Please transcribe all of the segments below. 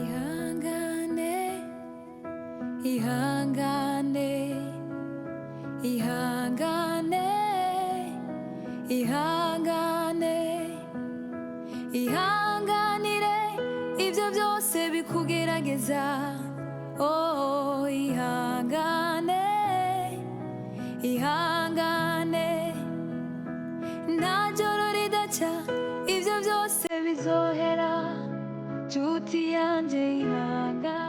ihangane ihangane ihangane ihangane ihanganire ibyo byose bikugerageza oh ihangane ihangane nta joro ridaca ibyo byose bizohera nshuti yanjye ihangane.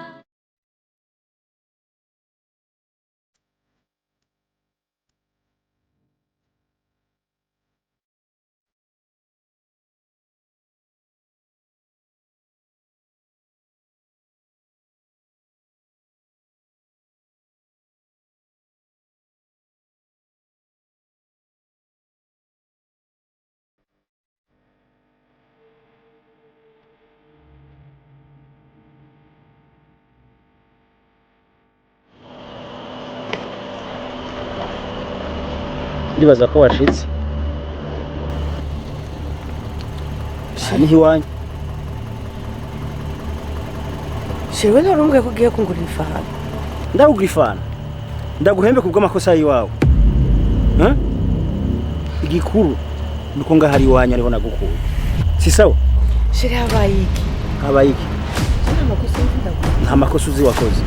ndibaza ko washitse niho iwanyu shewe ntarumbwe ko ugiye kungura ifana ndagura ifana ndaguhembe kubw'amakosa yiwawe igikuru nuko ngahari iwanyu ariho nagukuye si sawa sheri habaye iki nta makosa uzi wakoze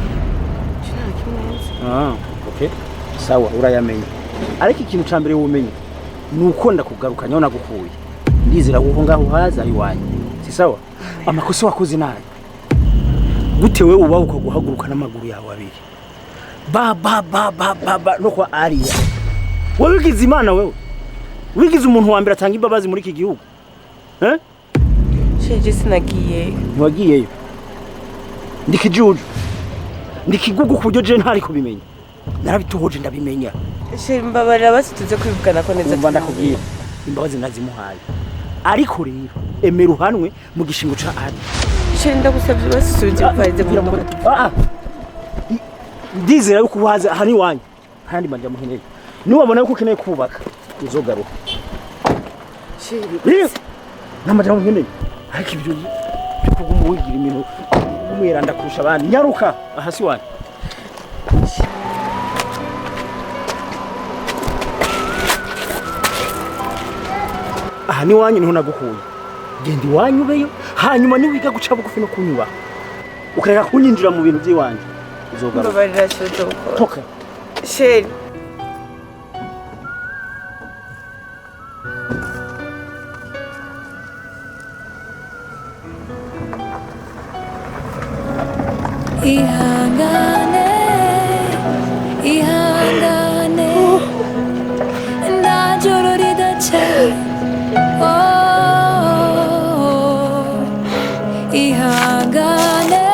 okay sawa urayamenye ariko ikintu ca mbere wumenye nuko ndakugaruka nyo nagukuye ndizira guho ngaho haza iwanyu si sawa amakosa wakoze nayo gute wewe uba uko guhaguruka n'amaguru yawe abiri ba no kwa ariya wewe wigize imana wewe wigize umuntu wa mbere atanga imbabazi muri iki gihugu sheje sinagiye ntiwagiyeyo ndikijuju ndikigugu kubyo je ntari kubimenya narabitohoje ndabimenya sheri mbabarira basi tuze kwivugana ko neza ndakubwira imbabazi nazimuhaye ariko rero emera uhanwe mu gishingo ca ari sheri ndagusabye basi subize kwarize mu mukuru ndizera yuko uhaza hani wanyu kandi manje muheneye niwabona yuko ukeneye kubaka uzogaruka sheri namaje muheneye ariko ibyo kuguma wigira imino umwiranda kurusha abandi nyaruka ahasi wanyu aha ni wanyu niho nagukuye genda iwanyu beyo hanyuma niwiga guca bugufi no kunyuba ukareka kunyinjira mu bintu by'iwanyu uzogaruka mbabarira shoto ukora toka sheri ihangane ihangane nta joro ridaca ihangane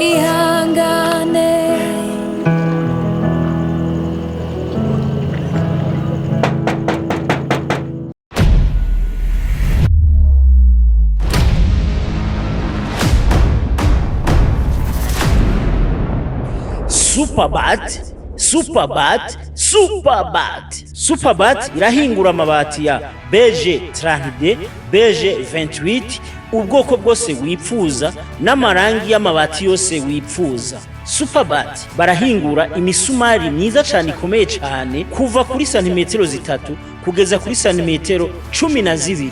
ihangane Superbat irahingura amabati ya beje 30 beje 28 ubwoko bwose wipfuza n'amarangi y'amabati yose wipfuza. Superbat barahingura imisumari myiza cyane ikomeye cyane kuva kuri santimetero 3 kugeza kuri santimetero 12.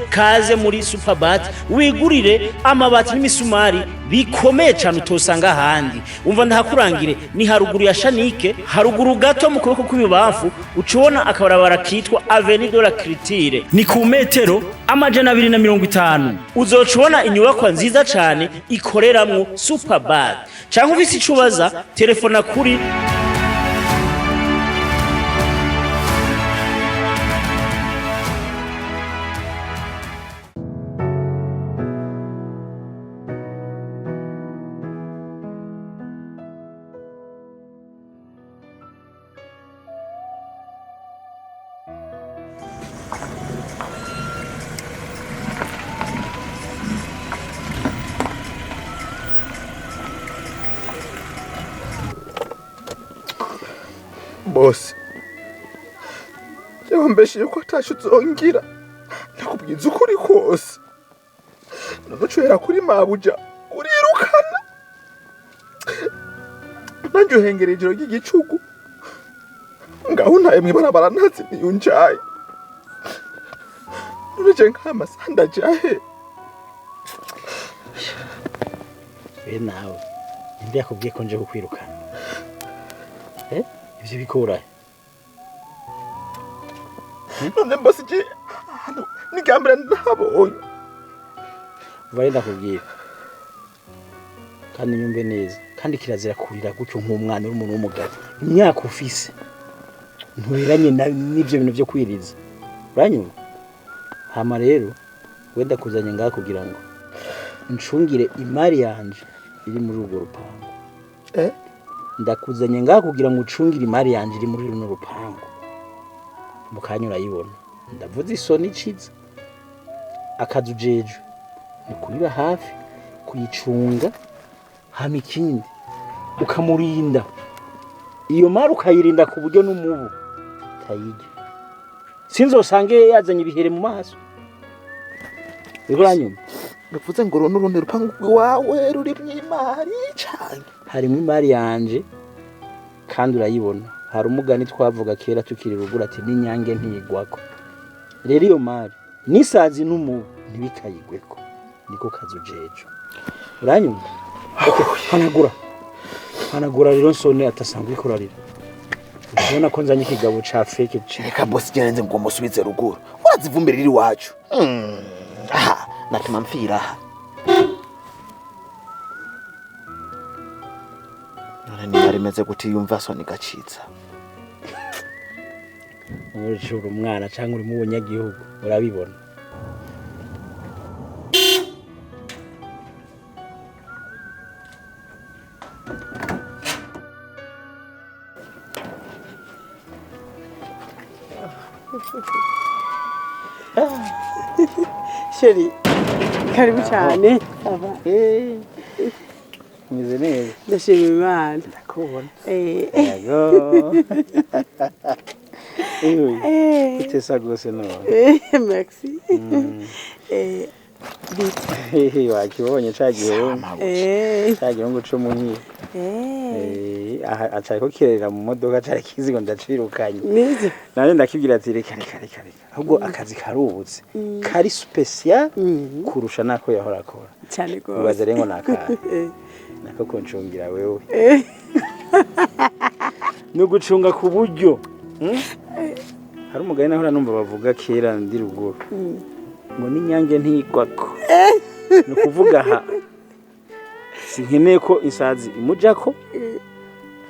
Kaze muri Superbat wigurire amabati n'imisumari bikomeye cyane utosanga ahandi. Umva ndahakurangire ni haruguru ya Shanike, haruguru gato mu kuboko kw'ibibamfu ucubona akabarabara kitwa Avenue de la Culture, ni ku metero 250. Uzocubona inyubako nziza cyane ikoreramwo Superbat. Cyangwa ufise icubaza telefona kuri bose jewe mbeshiye ko atashe uzongira nakubwiza ukuri kose none ucuhera kuri mabuja urirukana nanje uhengereye ijoro ry'igicugu ngaho ntaye mwibarabara ntazi niyunjaye none je nk'amasanda jahe nawe ninde yakubwiye ko nje kukwirukana ivyo bikora none mbose je nigambira ntabonye vaye ndakubwira kandi nyumve neza kandi kirazira kurira gutyo nk'umwana uri umuntu w'umugabo imyaka ufise nturiranye n'ivyo bintu vyo kwiriza uranyumva hama rero wenda kuzanye ngaha kugira ngo ncungire imari yanje iri muri urwo rupangu ndakuzanye ngaha kugira ngo ucungire imari yanje iri muri runo rupangu mukanya urayibona ndavuze isoni iciza akazi ujeje ni kubiba hafi kuyicunga hama ikindi ukamurinda iyo mari ukayirinda ku buryo n'umubu tayige sinzosange yazanye ibihere mu maso uranyuma bivuze ngo runo rupangu rwawe ruri mw'imari cyane harimo imari yanje kandi urayibona hari umugani twavuga kera tukiri rugura ati n'inyange ntigwako rero iyo mari nisazi n'umubu ntibikayigweko niko kazi ujeje uranyumva hanagura rero nsone atasangwe ikorarira ubona ko nzanye ikigabo ca fake reka boss genze ngo musubize ruguru urazivumbira iri wacu aha natuma mfira none ni mari meze gutiyumva soni gacitsa urishura umwana cyangwa uri mu bunyagihugu urabibona Sheri karibu cyane meze neza ndashima Imana ndakubona yego itesa gose no merci wakibonye cagiye cagiye ngo co munyi acayiko kirera mu modoka cari kizigo ndacirukanye neza nane ndakibwira ati reka ahubwo akazi karubutse kari special kurusha nako yahora akora cyane gose ubaze rero nako koncungira wewe no gucunga ku buryo hari umugani nahora numva bavuga kera ndi ruguru ngo n'inyange ntigwako no kuvuga aha sinkeneye ko isazi imujako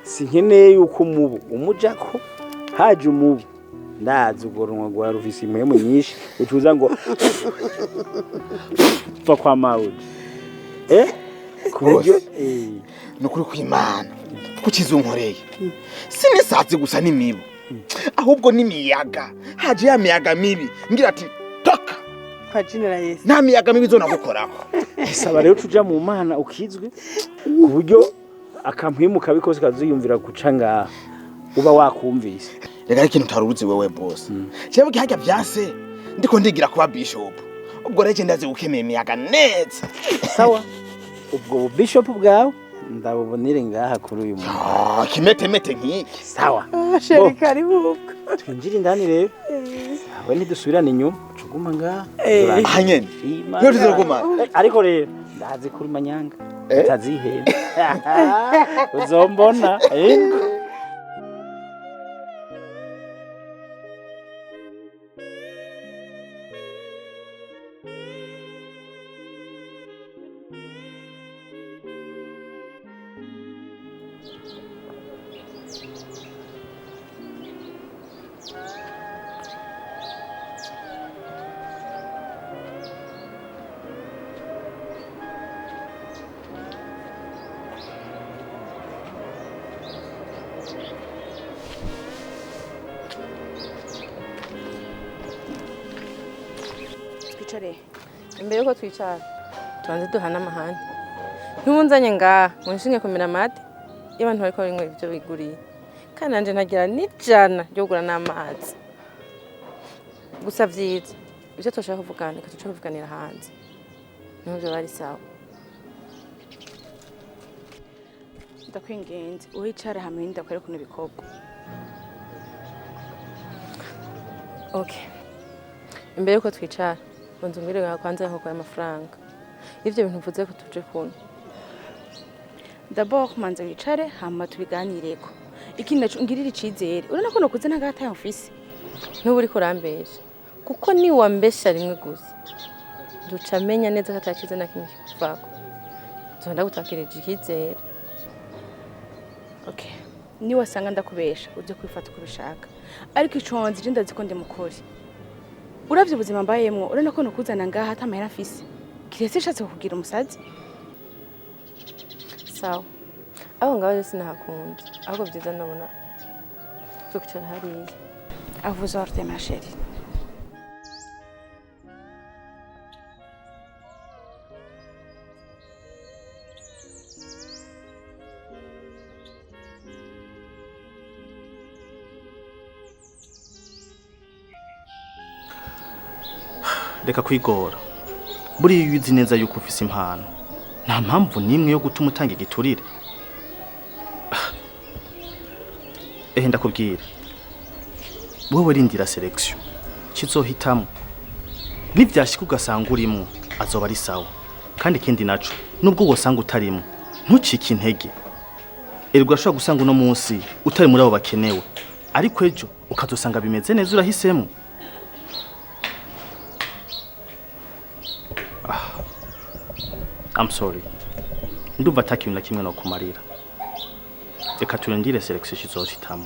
sinkeneye yuko umubu umujako haje umubu ndazi ugoronwa gwa rufisi impemu nyinshi utuza ngo pfa kwa mawuji kuburyo nukuri kw'Imana kukizunkoreye sinisazi gusa n'imibu ahubwo n'imiyaga haje ya miyaga mibi ngira ati toka kwajinira Yesu nta miyaga mibi zona gukoraho saba rero tuja mu mana ukizwe kuburyo akampwimuka bikose kazuyumvira guca ngaha uba wakumvise reka ikintu utaruzi wewe boss cyebwe gihajya byase ndiko ndigira kuba bishop ubwo reke ndaze gukemera imiyaga neza sawa ubwo bishop bwawe ndabubonire ngaha kuri uyu muntu kimetemete nk'iki sawa sheri karibu twinjira indani rero awe ntidusubirane inyuma cuguma ngaha hanyene yo tuzoguma ariko rero ndazi kuri manyanga utazihenda uzombona imbere yuko twicara tubanze duhana amahane ntubunzanye ngaha munshinge kumira amade iyo abantu bariko barinywa ibyo biguriye kandi nanje ntagira n'ijana ryo kugura n'amazi gusa vyiza ivyo toshaka kuvugana reka tuce kuvuganira hanze niho vyo bari sawa ndakwingenze uhicara hamwe ndakwereka ukuntu bikorwa. okay imbere yuko twicara bonze umbwire kwanza nko kwa amafaranga ivyo bintu mvuze ko tuje kuno D'abord manze wicare hama tubiganireko. Ikindi naco ngirira icizere. Urana ko nokuze ntagataye office. n'ubu uri kurambesha kuko ni wambesha rimwe gusa duca menya neza ko atakize na kimwe kivako zonda gutakirije ikizere. Okay. Ni wasanga ndakubesha uje kwifata uko bishaka. Ariko iconze je ndazi ko ndi mukuri. Uravye ubuzima mbayemwo urana ko nokuzana ngaha atamahera afise. Kiretse shatse kugira umusazi. Sawa aho ngaho sinahakunze ahubwo byiza ndabona tukicara hariya. À vos ordres ma chérie. Reka kwigora buriya iyo uzi neza yuko ufise impano nta mpamvu n'imwe yo gutuma utanga igiturire. Ndakubwira wowe rindira selection kizohitamo nivyashika ugasanga urimo azoba ari sawa kandi ikindi naco nubwo wosanga utarimo ntucike intege erwa ashobora gusanga uno munsi utari muri abo bakenewe ariko ejo ukazosanga bimeze neza urahisemo. I'm sorry ndumva atakintu na kimwe no kumarira reka turindire selection kizohitamo.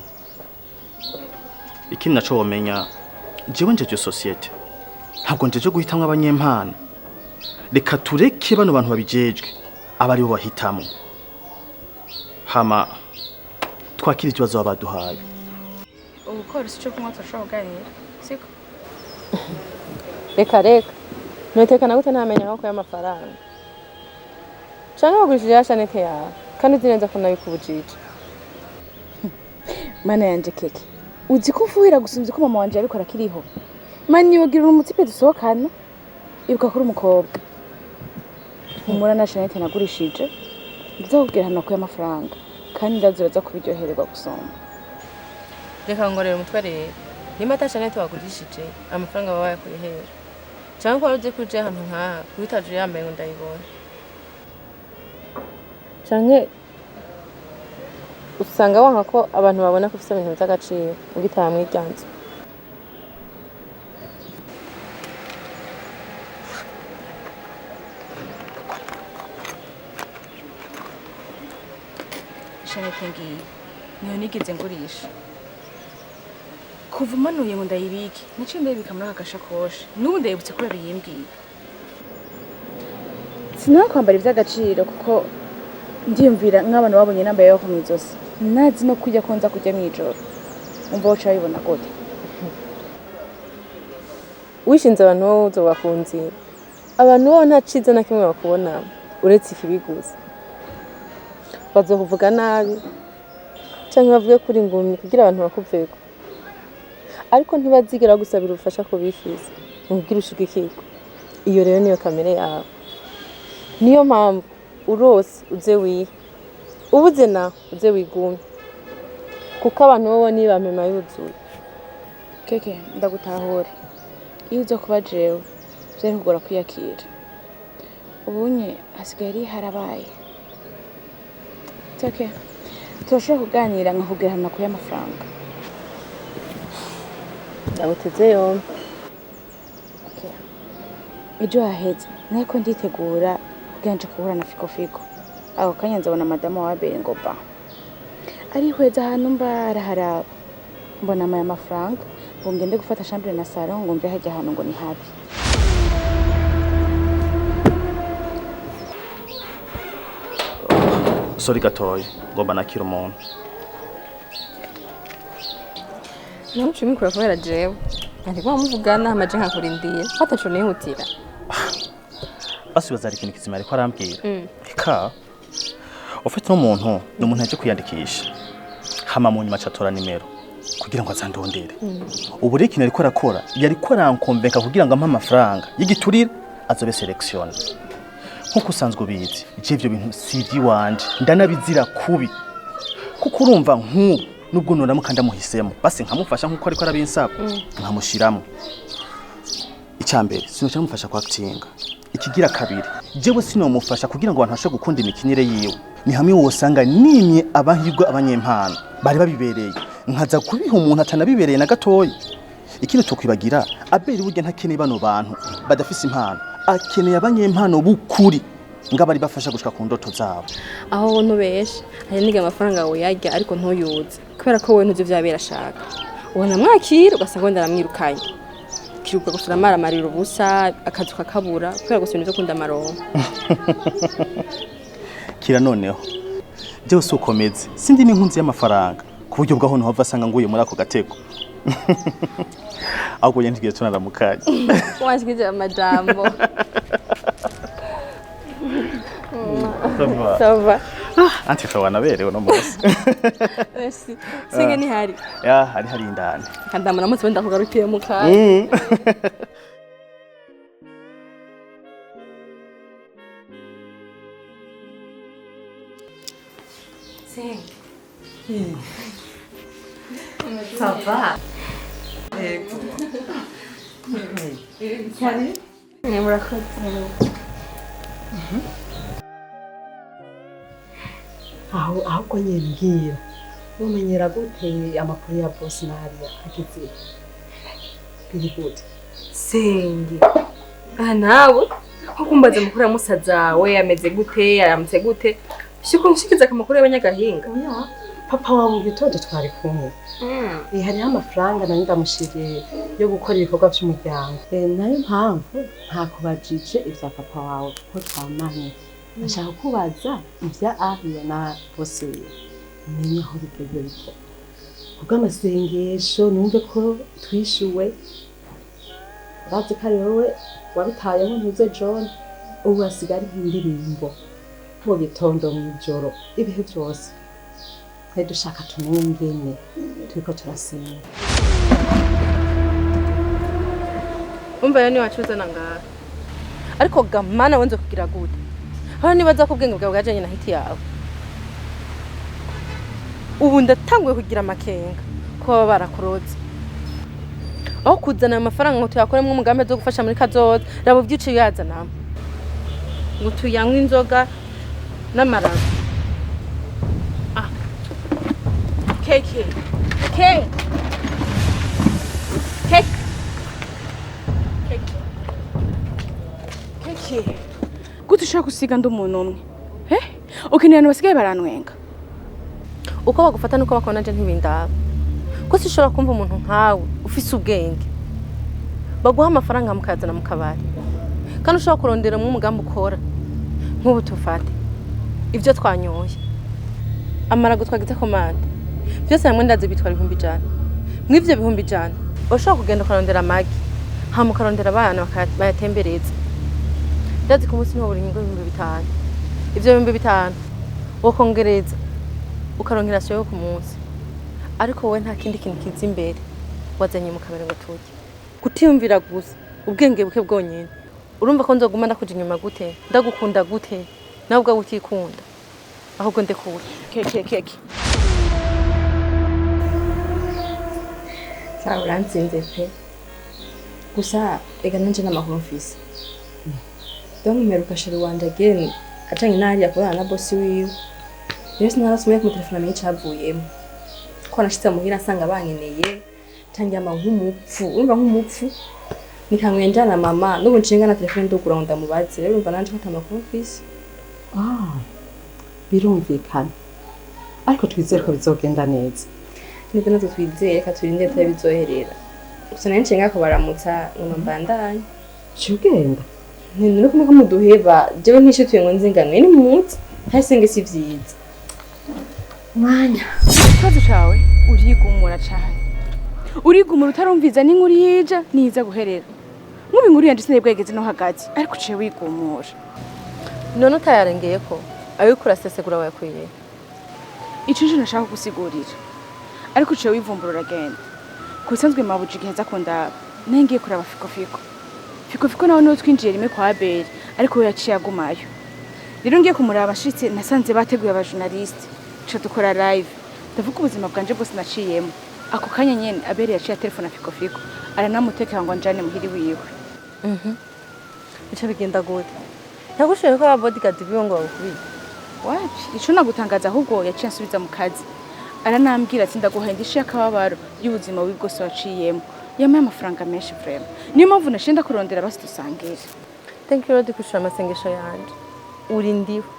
Ikindi naco womenya jewe njeje societe ntabwo njeje guhitamwa abanyempano reka tureke bano bantu babijejwe abari bo bahitamo hama twakira ikibazo baduhaye. Ubukora sico kumwa toshobora kuganira. Siko. Reka notekana gute ntamenya aho y'amafaranga canke bagurishije yashanete yawe kandi uzi neza ko nabikubujije. Mana yanje keke. Uzi ko ufuhira gusumvye ko mama wanje yabikora kiriho. Mani wogirira umutipe dusohokana. Ibuka kuri umukobwa. Umura na Jeanette nagurishije. Ndizakubwira hano ko y'amafaranga kandi ndazuraza kubiryohererwa gusoma. Reka ngorera umutwe rero nimba atashanete wagurishije amafaranga baba yakuye hera canke ko uzi kuje ahantu nkaha witaje yambaye ngo ndayibona canke usanga wanka ko abantu babona ko ufite ibintu by'agaciro ugitaha mwiryanzu. Jeanette ngiye. Niyo nigeze ngurisha. Kuva umanuye ngo ndayibike naciye ndayibika muri aka gashakoshi n'ubu ndayibutse ko yabiyimbwiye. Sinakwambara ivy'agaciro kuko ndiyumvira nk'abantu babonye nambaye yo kumizosi nazi no kujya konza kujya mwijoro umva uca bibona gute. Wishinze abantu bozo bakunzi abantu bo nta ciza na kimwe bakubona uretse ikibiguza bazokuvuga nabi canke bavuge kuri ngumye kugira abantu bakuveko ariko ntibazigera gusabira ubufasha ko bifiza mubwira ushigikirwa. Iyo rero niyo kamere yawe niyo mpamvu urose uze wihe ubuze na uze wigume kuko abantu bo ni bamema yuzuye. Keke ndagutahore iyo uza kuba jewe byari kugora kwiyakira ubunye hasigaye ari harabaye. Keke turashobora kuganira nkakubwira hano ko y'amafaranga. Ndaguteze yombi. Ejo haheze nako nditegura kugenda kuhura na Fiko. Aho kanya nzabona madamu wa Bere ngo ba. Ari hweza hano mbara haraba. Mbona ama y'amafaranga ngo ngende gufata chambre na salon ngo mve hajya hano ngo ni habi. Sorry gatoyi ngomba nakira umuntu. Namushimye kura kubera jewe. Ariko bamuvugana amaje nkakurindiye. Fatacho nihutira. Basi bazari ikintu kizima ariko arambwira. Reka ufite n'umuntu n'umuntu aje kwiyandikisha. hama mu nyuma acatora nimero kugira ngo azandondere ubu rero ikintu ariko arakora yariko arankomveka kugira ngo ampe amafaranga y'igiturire azobe selection nkuko usanzwe ubizi je ivyo bintu si ivy'iwanje ndanabizira kubi kuko urumva nk'ubu nubwo noramuka ndamuhisemo basi nkamufasha nkuko ariko arabinsaba nkamushiramo icambere sinoca mufasha kwa actinga ikigira kabiri jewe sinomufasha kugira ngo abantu bashe gukunda imikinire yiwe ni hamwe wosanga nimye abahirwa abanyempano bari babibereye nkaza kubiha umuntu atanabibereye na gatoyi ikindi tukwibagira aberi burya ntakeneye bano bantu badafise impano akeneye abanyempano bukuri ngabari bafasha gushika ku ndoto zabo aho ntubeshe hari niga amafaranga yawe yarya ariko ntuyuze kubera ko wowe ntuvyo vyabera ashaka ubona mwakira ugasanga wenda aramwirukanye kiruka gusura amaramarira ubusa akazu kakabura kubera gusa ibintu vyo kunda amaronko kira noneho jewe sukomeze sindi n'inkunzi y'amafaranga ku buryo bwaho ntova asanga nguye muri ako gateko ahubwo yandi gihe tunaramukanye washikije amajambo Sava. Anti fa wanaberewe no munsi. Merci. Singe ni hari. Ya, hari indani. Kandamana munsi wenda kugarukiye mu kaye. Sing. Sava. Cyane. Ni murakoze. ahubwo nyine mbwira mumenyera gute amakuru ya boss Nadia ageze biri gute Senge nawe nko kumbaza amakuru ya musaza we ameze gute aramutse gute shiko nshikiza amakuru y'abanyagahinga papa wawe gitondo twari kumwe hariho amafaranga nari ndamushiriye yo gukora ibikorwa by'umuryango nayo mpamvu ntakubajije ibya papa wawe ko twamanye ndashaka kubaza ibya Aria na boss we umenye aho bigeze biko kubw'amasengesho numve ko twishuwe bazi ko ari wowe wabitayeho ntuze John ubu asigara indirimbo mu gitondo mw'ijoro ibihe byose dushaka tumenye ingene turiko turasenga umva yo ni wacuza nangara ariko gamana wenze kugira gute hano nibaza ko ubwenge bwawe bwajanye na hiti yawe ubu ndatanguye kugira amakenga ko baba barakuroze aho kuzana amafaranga ngo tuyakoremo umugambi zo gufasha muri kazoza rabo byuciye yazana ngo tuyanywe inzoga n'amaraso Keke. Keke. Keke. Keke. Gute ushaka gusiga ndi umuntu umwe? Ukeneye abantu basigaye baranwenga. Uko bagufata nuko bakona nje ntibindaba. Ko sishobora kumva umuntu nkawe ufise ubwenge. Baguha amafaranga mukazana mu kabari. Kandi ushobora kurondera mu mugambi ukora. Nk'ubu tufate. Ibyo twanyoye. Amarago twagize komande. Byose hamwe ndazi bitwara 100. Mw'ivyo 100 ushaka kugenda kurondera amagi hama ukarondera abana bayatembereza ndazi ku munsi niho buri nyingo 500 ivyo 500 wokongereza ukarongera sho ku munsi ariko wowe nta kindi kintu kiza imbere wazanye mu kabere ngo tujye kutiyumvira gusa ubwenge buke bwonyene urumva ko nzoguma ndakuja inyuma gute ndagukunda gute nawe ubwo utikunda ahubwo ndekura Keke. Uransinze pe gusa ega nanje n'amakuru mfise donc meruka sheri wanje again acanye nari yakorana na boss wiwe rero sinarasumye ku telefone amenye cyavuyemo ko nashitse muhira asanga bankeneye tangiye nk'umupfu urumva nk'umupfu nikamwe njana mama n'ubu nshinga na telefone ndugura ngo ndamubaze rero urumva nanje ko amakuru mfise birumvikana ariko twizere ko bizogenda neza nibwo natwe twizeye ka turinde tare bizoherera gusa nanje nshinga ko baramutsa ngo mbandanye cyugenda no kumwe muduheba jewe ntishutuye ngo nzinganwe ni mutsi hasenge si vyiza mwanya Ikibazo cawe urigumura cyane urigumura utarumviza n'inkuru yija niza guherera nk'ubu inkuru yanje sinebwegeze no hagati ariko uciye wigumura none utayarengeye ko ayo kurasesegura wayakwiriye ico nje nashaka gusigurira ariko uciye wivumbura uragenda ku bisanzwe mabuja igihe aza kundaba nayo ngiye kuraba Fikofiko nawe niwe twinjiye rimwe kwa Abeli ariko we yaciye agumayo rero ngiye kumuraba nshitse nasanze bateguye abajournaliste ca dukora live ndavuga ubuzima bwanje bwose naciyemo ako kanya nyene Abeli yaciye telefone Fikofiko aranamutekera ngo anjane muhiri wiwe Ico bigenda gute Nagushoye ko aba bodyguard biyo ngo bakubije wapi ico nagutangaza ahubwo yaciye asubiza mu kazi aranambwira ati ndaguhendisha akababaro y'ubuzima bubi bwose waciyemo yamaye amafaranga menshi vraiment niyo mpamvu nashinda kurondera basi dusangire. Thank you Lord kushira amasengesho yanje uri ndiho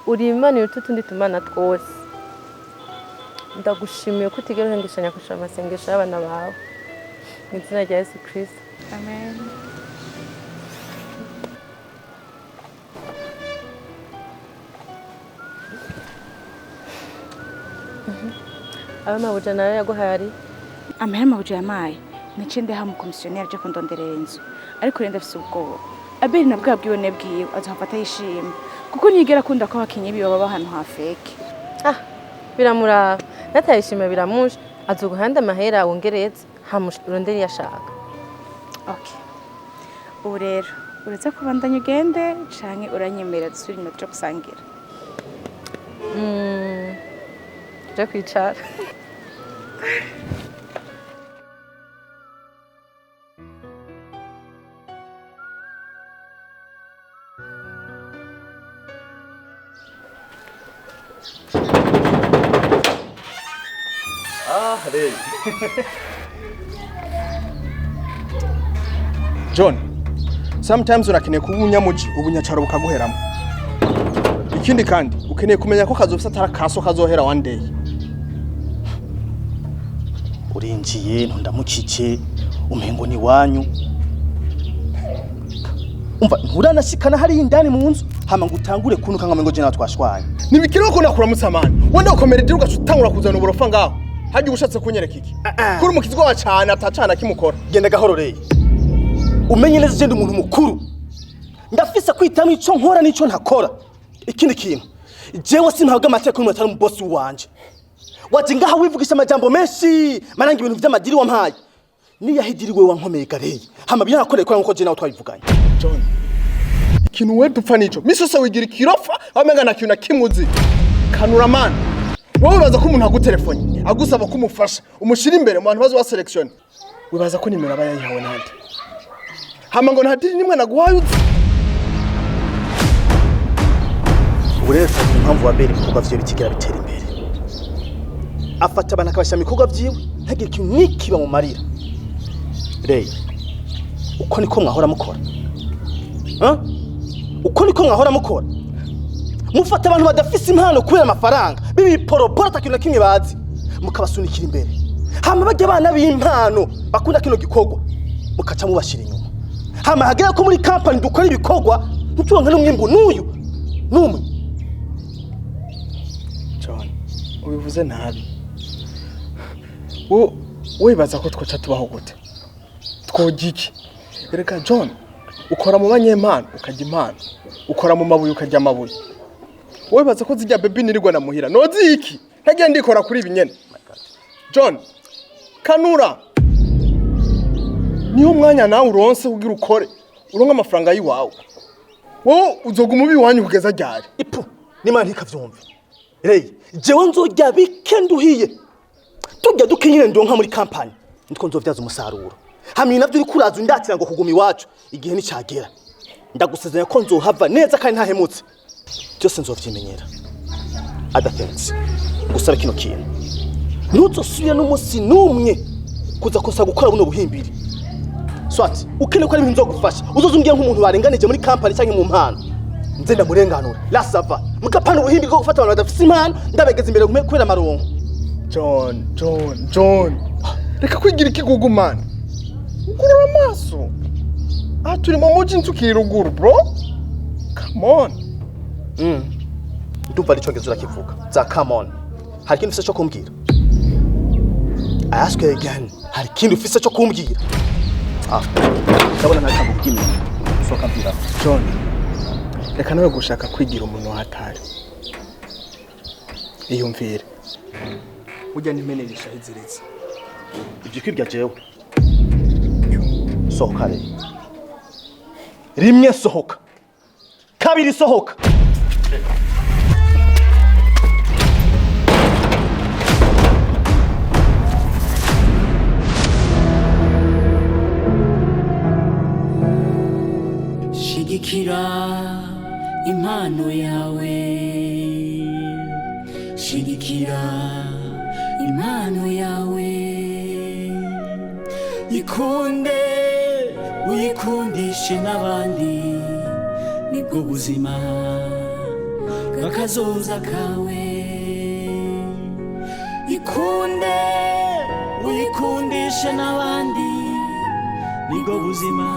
uri Imana y'utundi tumana twose ndagushimiye ko utigera uhengeshanya kushira amasengesho y'abana bawe mu izina rya Yesu Kristo Amen. Mabuja nayo yaguhaye ari Amahera mabuja yamaye nice ndeha mu komisiyoneri je kundonderera inzu ariko renda afise ubwoba Abeli nabwabwiwe nebwiwe azafata yishima kuko nigera kunda ko abakinyi biyo baba hano hafeke biramuraba natayishima biramusha azoguhanda amahera wongeretse hamushironderi yashaka. Okay. Ubu rero uretse kubandanya ugende canke uranyemera dusubire no cyo gusangira. Je kwicara. Hey. John, sometimes urakeneye kuba unyamuji ubunyacaro bukaguheramo. Ikindi kandi ukeneye kumenya ko kazofisa tarakaso kazohera one day. Urinjiye ntundamukike umengo ni wanyu. Umva nturanashikana hari indani mu nzu hama ngutangure kunuka ngamengo je natwashwanye. Nibikiriho ko nakuramutsa amana. Wenda ukomera igihe ugashutangura kuzana uburofa ngaho. Haje gushatse kunyereka iki? Kuri umukizwa wa cyane atacana kimukora. Genda gahororeye. Umenye neza je ndi umuntu mukuru. Ndafisa kwitamo ico nkora nico ntakora. Ikindi kintu. Jewe simpaga amateka n'umuntu atari mu boss wanje. Waje ngaha wivugisha amajambo menshi, maranga ibintu vy'amadiri wampaye. Niyahidiriwe wankomeye gareye. Hama binakoreye kwa nko je nawe twabivuganye. John. Ikintu we dupfa nico. Misose wigira ikirofa, amenga na kintu kimuzi. Kanura man. Wowe baza ko umuntu agutelefone, agusaba kumufasha, umushira imbere mu bantu bazo wa selection. Wibaza ko nimero abayayihawe nande. Hama ngo ntadiri nimwe naguhaye uzi. Uretse impamvu Abeli ibikorwa vyo bitigera bitera imbere. Afata abana akabashyira ibikorwa vyiwe ntagire ikintu nikiba mu marira. Rey, uko niko mwahora mukora. Uko niko mwahora mukora. Mufata abantu badafise impano kubera amafaranga, bibi poropora takintu kimwe bazi. Mukabasunikira imbere. Hama bajya abana b'impano bakunda kino gikorwa. Mukaca mubashira inyuma. Hama hagera ko muri company dukora ibikorwa, ntuturonka n'umwimbu n'uyu. Numwe. John, ubivuze nabi. Wibaza ko twoca tubaho gute? Twogiki. Ereka John, ukora mu banyempano ukajya impano. Ukora mu mabuye ukajya amabuye. Wibaza ko zijya baby nirirwa na muhira. Nozi iki? Ntagiye ndikora kuri ibi nyene. John, kanura. Niyo mwanya nawe uronse kugira ukore. Uronka amafaranga yiwawe. Wo uzoguma ubi wanyu kugeza ryari? Ipu, nimana ikavyumve. Rey, jewe nzojya bikenduhiye. Tujya dukenyire ndonka muri company. Nitko nzovyaza umusaruro. Hamwe navyo uri kuraza ndatira ngo kuguma iwacu igihe ni cyagera. Ndagusezeranya ko nzohava neza kandi ntahemutse. Byose nzovyimenyera. Other things. Gusaba kino kintu. Ntuzosubira n'umunsi numwe kuza kosa gukora buno buhimbiri. Swati, ukene ko ari ibintu nzogufasha. Uzozumbye nk'umuntu barenganije muri company cyangwa mu mpano. Nze ndamurenganura. La sava. Mukapana ubuhimbiri bwo gufata abantu badafite impano ndabegeza imbere kubera amaronko. John. Reka kwigira ikigugu man. Ukura amaso. Turi mu muji ntukiri ruguru, bro. Come on. Ndumva ari cyongezo urakivuga. Za come on. Hari kintu ufise cyo kumbwira? I ask you again. Hari kintu ufise cyo kumbwira? Ndabona nta cyambo kimwe. Soka mbira. John. Reka nawe gushaka kwigira umuntu hatari. Iyumvire. burya ntimeneresha hiziretse. Ibyo kwibya jewe. Sohoka rero. Rimwe sohoka. Kabiri sohoka. Shigikira impano yawe, shigikira impano yawe, ikunde uyikundishe n'abandi, nibwo buzima bw'akazoza kawe. Ikunde uyikundishe n'abandi, nibwo buzima